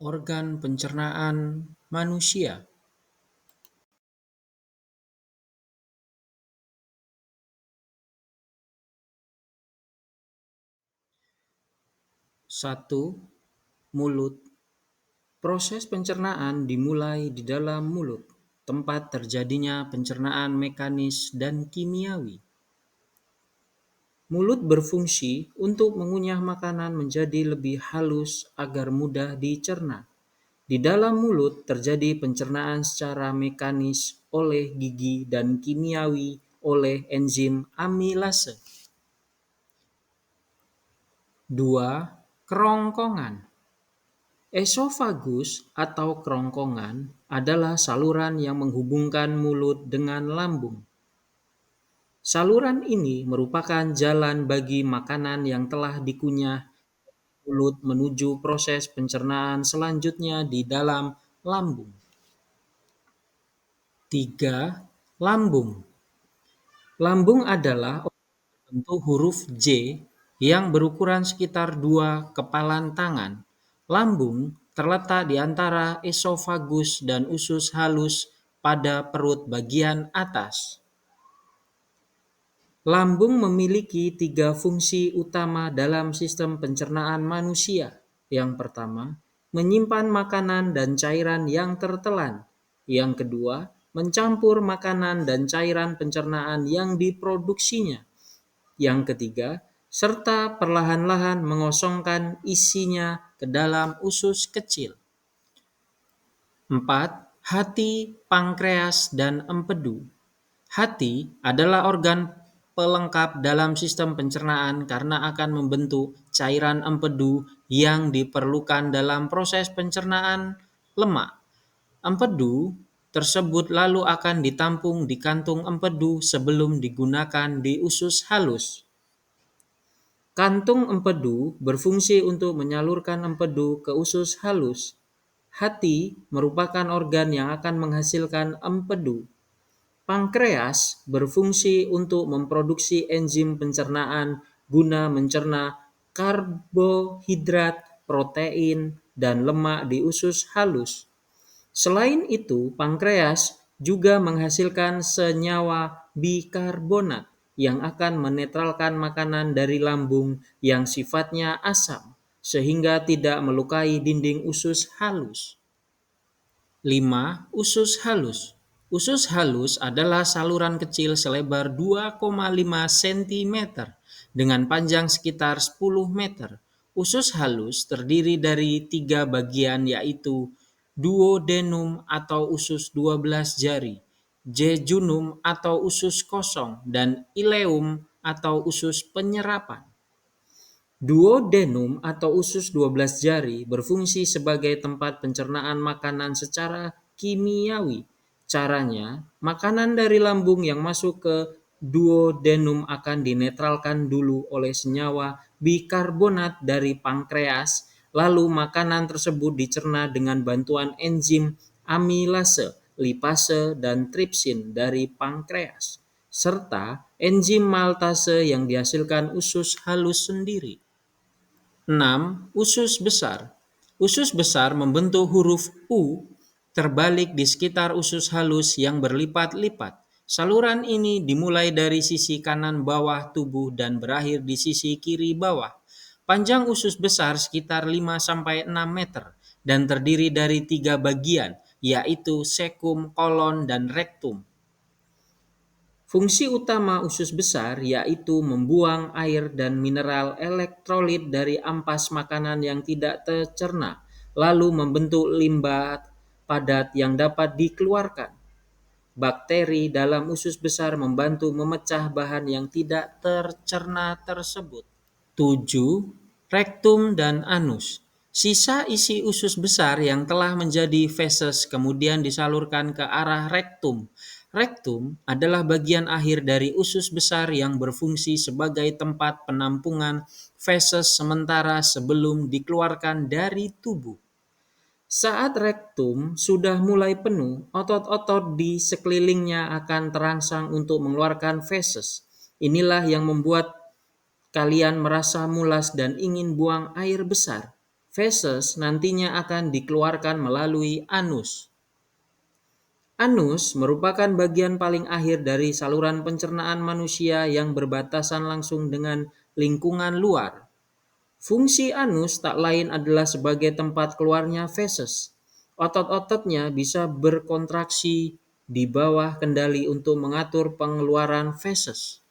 Organ pencernaan manusia. Satu, mulut. Proses pencernaan dimulai di dalam mulut, tempat terjadinya pencernaan mekanis dan kimiawi. Mulut berfungsi untuk mengunyah makanan menjadi lebih halus agar mudah dicerna. Di dalam mulut terjadi pencernaan secara mekanis oleh gigi dan kimiawi oleh enzim amilase. 2. Kerongkongan. Esofagus atau kerongkongan adalah saluran yang menghubungkan mulut dengan lambung. Saluran ini merupakan jalan bagi makanan yang telah dikunyah mulut menuju proses pencernaan selanjutnya di dalam lambung. 3. Lambung. Lambung adalah bentuk huruf J yang berukuran sekitar 2 kepalan tangan. Lambung terletak di antara esofagus dan usus halus pada perut bagian atas. Lambung memiliki 3 fungsi utama dalam sistem pencernaan manusia. Yang pertama, menyimpan makanan dan cairan yang tertelan. Yang kedua, mencampur makanan dan cairan pencernaan yang diproduksinya. Yang ketiga, serta perlahan-lahan mengosongkan isinya ke dalam usus kecil. 4. Hati, pankreas, dan empedu. Hati adalah organ pelengkap dalam sistem pencernaan karena akan membentuk cairan empedu yang diperlukan dalam proses pencernaan lemak. Empedu tersebut lalu akan ditampung di kantung empedu sebelum digunakan di usus halus. Kantung empedu berfungsi untuk menyalurkan empedu ke usus halus. Hati merupakan organ yang akan menghasilkan empedu. Pankreas berfungsi untuk memproduksi enzim pencernaan guna mencerna karbohidrat, protein, dan lemak di usus halus. Selain itu, pankreas juga menghasilkan senyawa bikarbonat yang akan menetralkan makanan dari lambung yang sifatnya asam, sehingga tidak melukai dinding usus halus. 5. Usus halus. Usus halus adalah saluran kecil selebar 2,5 cm dengan panjang sekitar 10 meter. Usus halus terdiri dari 3 bagian yaitu duodenum atau usus 12 jari, jejunum atau usus kosong, dan ileum atau usus penyerapan. Duodenum atau usus 12 jari berfungsi sebagai tempat pencernaan makanan secara kimiawi. Caranya, makanan dari lambung yang masuk ke duodenum akan dinetralkan dulu oleh senyawa bikarbonat dari pankreas, lalu makanan tersebut dicerna dengan bantuan enzim amilase, lipase, dan tripsin dari pankreas, serta enzim maltase yang dihasilkan usus halus sendiri. 6. Usus besar. Usus besar membentuk huruf U terbalik di sekitar usus halus yang berlipat-lipat. Saluran ini dimulai dari sisi kanan bawah tubuh dan berakhir di sisi kiri bawah. Panjang usus besar sekitar 5-6 meter dan terdiri dari 3 bagian, yaitu sekum, kolon, dan rektum. Fungsi utama usus besar yaitu membuang air dan mineral elektrolit dari ampas makanan yang tidak tercerna, lalu membentuk limbah padat yang dapat dikeluarkan. Bakteri dalam usus besar membantu memecah bahan yang tidak tercerna tersebut. 7. Rektum dan anus. Sisa isi usus besar yang telah menjadi feses kemudian disalurkan ke arah rektum. Rektum adalah bagian akhir dari usus besar yang berfungsi sebagai tempat penampungan feses sementara sebelum dikeluarkan dari tubuh. Saat rektum sudah mulai penuh, otot-otot di sekelilingnya akan terangsang untuk mengeluarkan feses. Inilah yang membuat kalian merasa mulas dan ingin buang air besar. Feses nantinya akan dikeluarkan melalui anus. Anus merupakan bagian paling akhir dari saluran pencernaan manusia yang berbatasan langsung dengan lingkungan luar. Fungsi anus tak lain adalah sebagai tempat keluarnya feses. Otot-ototnya bisa berkontraksi di bawah kendali untuk mengatur pengeluaran feses.